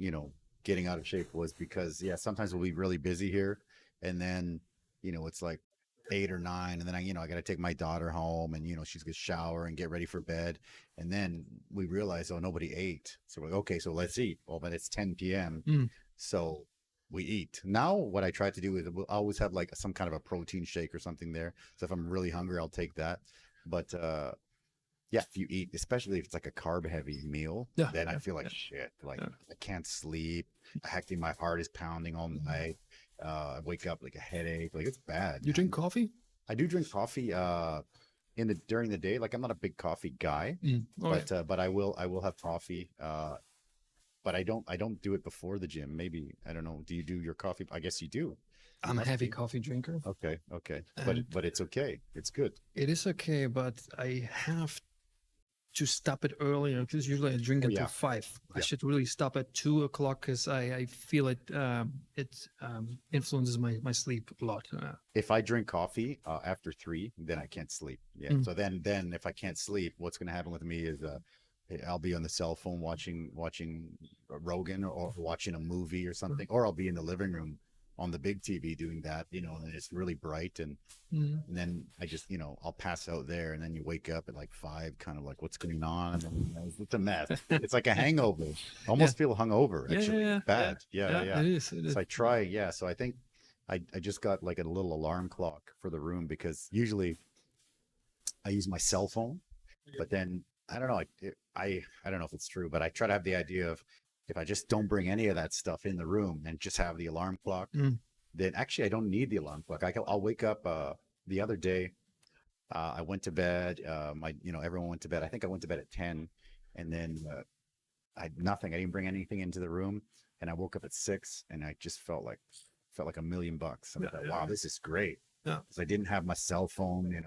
A: getting out of shape was because, sometimes we'll be really busy here. And then, it's like 8 or 9. And then I got to take my daughter home and, she's going to shower and get ready for bed. And then we realize, oh, nobody ate. So we're like, okay, so let's eat. Well, but it's 10 p.m. So we eat. Now what I try to do is we'll always have like some kind of a protein shake or something there. So if I'm really hungry, I'll take that. But, if you eat, especially if it's like a carb heavy meal, then I feel like shit. Like I can't sleep. Actually, my heart is pounding all night. I wake up like a headache. Like it's bad.
B: You drink coffee?
A: I do drink coffee during the day. Like I'm not a big coffee guy, but I will have coffee. But I don't do it before the gym. Maybe I don't know. Do you do your coffee? I guess you do.
B: I'm a heavy coffee drinker.
A: Okay.
B: And
A: But it's okay. It's good.
B: It is okay, but I have to stop it earlier because usually I drink until 5. I should really stop at 2 o'clock because I feel it influences my sleep a lot.
A: If I drink coffee after 3, then I can't sleep. Yeah. So then if I can't sleep, what's going to happen with me is I'll be on the cell phone watching Rogan or watching a movie or something, or I'll be in the living room on the big TV doing that, and it's really bright, and then I just, I'll pass out there, and then you wake up at like 5, kind of like, what's going on? And then, it's a mess. It's like a hangover. I almost feel hungover, actually. Bad. Yeah.
B: It is.
A: So I try. Yeah. So I think I just got like a little alarm clock for the room, because usually I use my cell phone, but then I don't know. I don't know if it's true, but I try to have the idea of, if I just don't bring any of that stuff in the room and just have the alarm clock, then actually I don't need the alarm clock. I'll wake up. The other day, I went to bed. Everyone went to bed. I think I went to bed at 10, and then I had nothing. I didn't bring anything into the room, and I woke up at 6, and I just felt like $1 million. I thought, wow, this is great.
B: Yeah.
A: Because I didn't have my cell phone,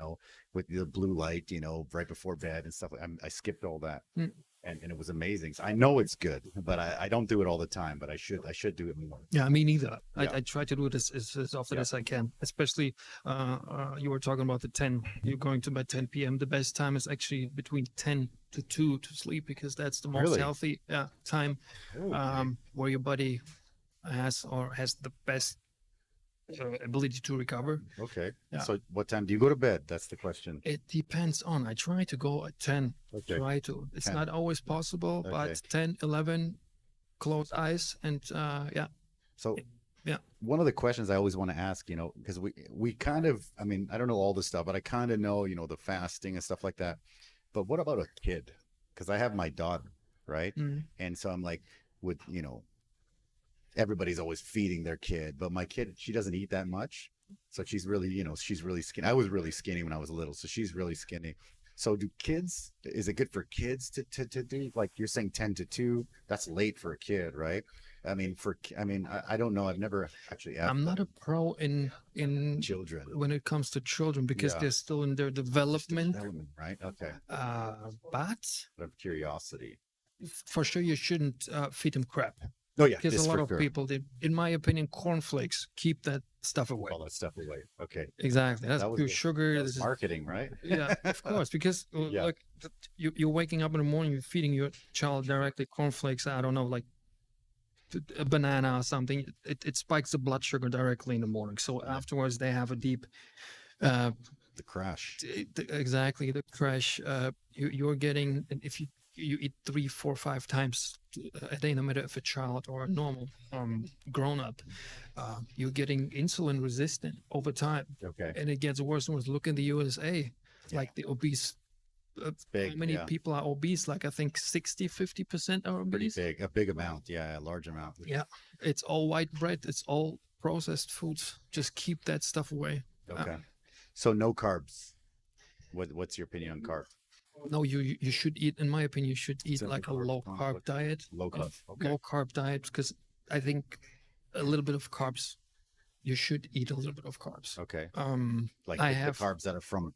A: with the blue light, right before bed and stuff. I skipped all that, and it was amazing. So I know it's good, but I don't do it all the time. But I should do it more.
B: Yeah, me neither.
A: Yeah.
B: I try to do it as often as I can. Especially, you were talking about the 10. You're going to bed 10 p.m. The best time is actually between 10 to 2 to sleep, because that's the most
A: Really?
B: healthy time, where your body has the best ability to recover.
A: Okay.
B: Yeah.
A: So what time do you go to bed? That's the question.
B: It depends on. I try to go at 10.
A: Okay.
B: Try to. It's
A: 10.
B: not always possible, but 10, 11, close eyes, and
A: So
B: yeah.
A: One of the questions I always want to ask, because we kind of, I don't know all this stuff, but I kind of know, the fasting and stuff like that. But what about a kid? Because I have my daughter, right? And so I'm like, everybody's always feeding their kid, but my kid, she doesn't eat that much. So she's really, she's really skinny. I was really skinny when I was little, so she's really skinny. So is it good for kids to do, like you're saying, 10 to 2? That's late for a kid, right? I don't know. I've never actually asked.
B: I'm not a pro in
A: children
B: when it comes to children, because they're still in their development.
A: Right? Okay.
B: But
A: Out of curiosity.
B: for sure, you shouldn't feed them crap.
A: Oh yeah,
B: Because a lot of people, in my opinion, cornflakes, keep that stuff away.
A: all that stuff away. Okay.
B: Exactly. That's
A: That was
B: pure
A: good.
B: sugar.
A: That's
B: This is,
A: marketing, right?
B: yeah, of course. Because
A: Yeah.
B: look, you're waking up in the morning, you're feeding your child directly cornflakes. I don't know, like a banana or something. It spikes the blood sugar directly in the morning. So afterwards, they have a deep.
A: The crash.
B: Exactly, the crash. You're getting, and if you eat 3, 4, 5 times a day, no matter if a child or a normal grown up, you're getting insulin resistant over time.
A: Okay.
B: And it gets worse and worse. Look in the USA, like the obese.
A: Big,
B: how many
A: yeah.
B: people are obese? Like I think 50% are
A: Pretty
B: obese.
A: big, a big amount. Yeah, a large amount.
B: Yeah, it's all white bread. It's all processed foods. Just keep that stuff away.
A: Okay. So no carbs. What's your opinion on carbs?
B: No, you should eat. In my opinion, you should eat
A: Simple
B: like a
A: carb,
B: low carb
A: what-
B: diet.
A: Low carb. Okay.
B: Low carb diet, because I think a little bit of carbs. You should eat a little bit of carbs.
A: Okay. Like
B: I
A: the
B: have
A: carbs that are from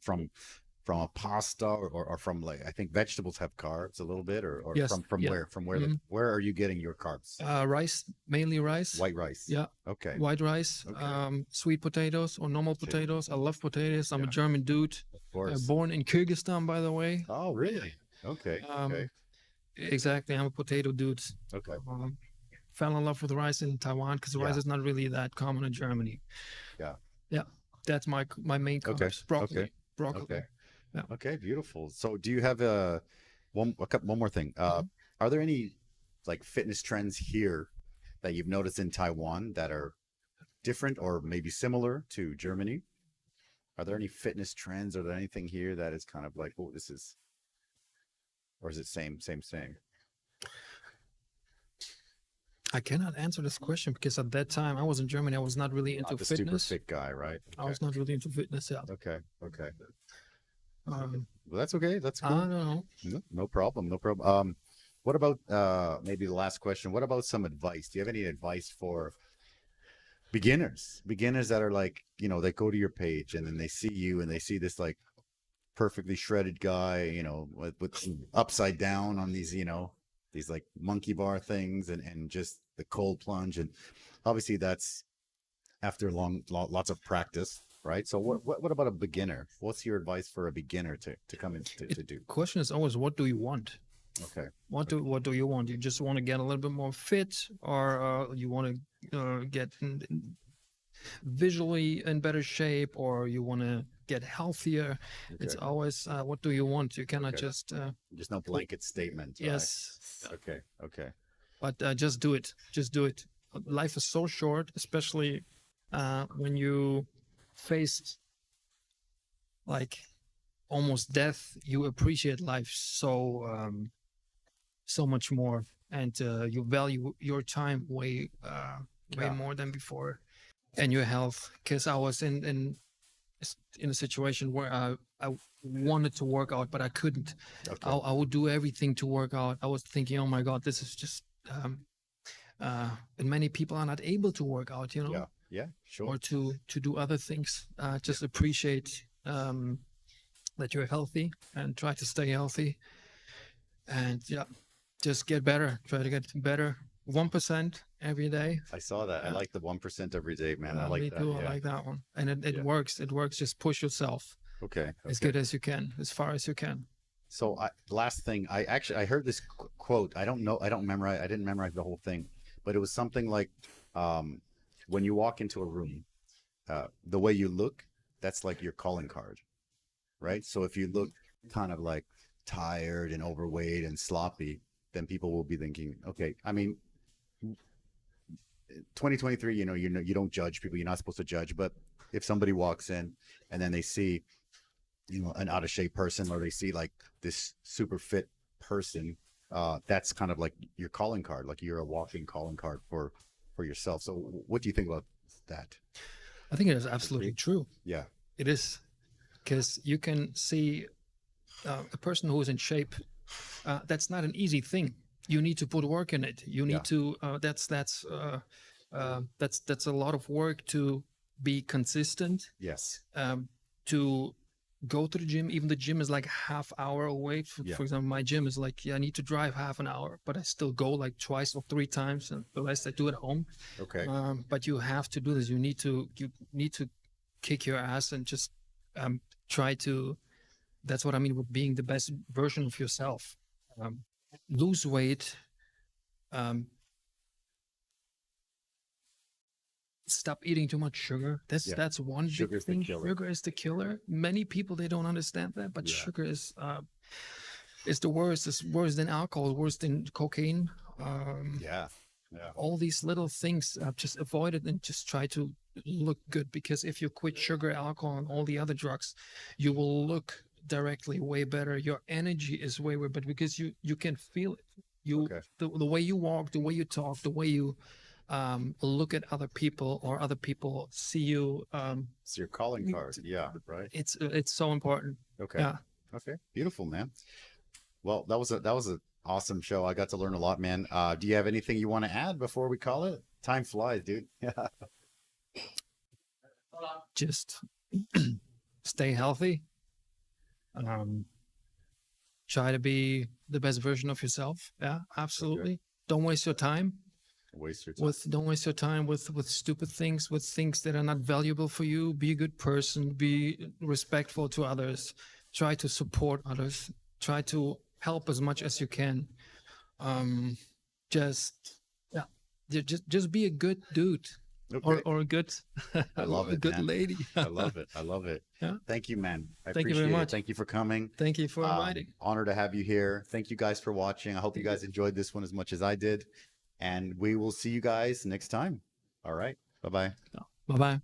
A: a pasta or from, like, I think vegetables have carbs a little bit, or
B: Yes,
A: from
B: yeah.
A: where where are you getting your carbs?
B: rice, mainly rice.
A: White rice.
B: Yeah,
A: Okay.
B: white rice.
A: Okay.
B: Sweet potatoes or normal potatoes. I love potatoes. I'm a German dude.
A: Of course.
B: Born in Kyrgyzstan, by the way.
A: Oh, really? Okay. Okay.
B: Exactly. I'm a potato dude.
A: Okay.
B: Fell in love with rice in Taiwan, because rice
A: Yeah.
B: is not really that common in Germany.
A: Yeah.
B: Yeah. That's my main carbs.
A: Okay,
B: Broccoli.
A: okay,
B: Broccoli.
A: Okay.
B: Yeah.
A: Okay. Beautiful. So, do you have one more thing? Are there any like fitness trends here that you've noticed in Taiwan that are different or maybe similar to Germany? Are there any fitness trends, or there anything here that is kind of like, oh, this is, or is it same?
B: I cannot answer this question, because at that time I was in Germany. I was not really into
A: Not the super
B: fitness.
A: fit guy, right?
B: I was not really into fitness. Yeah.
A: Okay. Okay.
B: Um,
A: Well, that's okay. That's
B: I
A: cool.
B: don't know.
A: No problem. No problem. What about maybe the last question? What about some advice? Do you have any advice for beginners that are like, they go to your page and then they see you and they see this like perfectly shredded guy, with upside down on these, these like monkey bar things and just the cold plunge. And obviously that's after lots of practice, right? So what about a beginner? What's your advice for a beginner to come in to do?
B: Question is always, what do you want?
A: Okay.
B: What do you want? You just want to get a little bit more fit, or you want to get visually in better shape, or you want to get healthier? It's
A: Okay.
B: always what do you want? You cannot
A: Okay.
B: just
A: Just no blanket statement, right?
B: yes,
A: Okay. Okay.
B: but just do it. Just do it. Life is so short, especially when you face like almost death. You appreciate life so much more, and you value your time way
A: Yeah.
B: more than before, and your health. Because I was in a situation where I wanted to work out, but I couldn't.
A: Okay.
B: I would do everything to work out. I was thinking, oh my god, this is just and many people are not able to work out, you know,
A: Yeah. Yeah. Sure.
B: or to do other things. Just appreciate that you're healthy and try to stay healthy, and yeah, just get better. Try to get better. 1% every day.
A: I saw that. I like the 1% every day, man. I like
B: Me
A: that.
B: too. I
A: Yeah.
B: like that one, and it
A: Yeah.
B: works. It works. Just push yourself
A: Okay.
B: as
A: Okay.
B: good as you can, as far as you can.
A: So last thing, I heard this quote. I don't know. I don't memorize. I didn't memorize the whole thing, but it was something like, when you walk into a room, the way you look, that's like your calling card, right? So if you look kind of like tired and overweight and sloppy, then people will be thinking, okay. I mean, 2023, you know, you don't judge people. You're not supposed to judge, but if somebody walks in and then they see, you know, an out of shape person, or they see like this super fit person, that's kind of like your calling card. Like you're a walking calling card for yourself. So what do you think about that?
B: I think it is absolutely true.
A: Yeah.
B: It is, because you can see a person who is in shape. That's not an easy thing. You need to put work in it. You need to. That's a lot of work to be consistent.
A: Yes.
B: To go to the gym. Even the gym is like half hour away. For example, my gym is like, I need to drive half an hour, but I still go like twice or 3 times, and the rest I do at home.
A: Okay.
B: But you have to do this. You need to kick your ass and just try to. That's what I mean with being the best version of yourself. Lose weight. Stop eating too much sugar. That's one big
A: Sugar's the
B: thing.
A: killer.
B: Sugar is the killer. Many people, they don't understand that, but sugar is the worst. It's worse than alcohol, worse than cocaine.
A: Yeah. Yeah.
B: All these little things, just avoid it and just try to look good. Because if you quit sugar, alcohol, and all the other drugs, you will look directly way better. Your energy is way better because you can feel it. The way you walk, the way you talk, the way you look at other people, or other people see you.
A: It's your calling card. Yeah. Right.
B: It's so important.
A: Okay.
B: Yeah.
A: Okay. Beautiful, man. Well, that was a awesome show. I got to learn a lot, man. Do you have anything you want to add before we call it? Time flies, dude. Yeah.
B: Just stay healthy. Try to be the best version of yourself. Yeah, absolutely.
A: Okay.
B: Don't waste your time. Don't waste your time with stupid things, with things that are not valuable for you. Be a good person. Be respectful to others. Try to support others. Try to help as much as you can. Just be a good dude.
A: Okay.
B: Or a good,
A: I love it,
B: a good
A: man.
B: lady.
A: I love it. I love it.
B: Yeah.
A: Thank you, man.
B: Thank you very much.
A: Thank you for coming.
B: Thank you for inviting.
A: Honor to have you here. Thank you guys for watching. I hope you guys enjoyed this one as much as I did. And we will see you guys next time. All right. Bye-bye.
B: Bye-bye.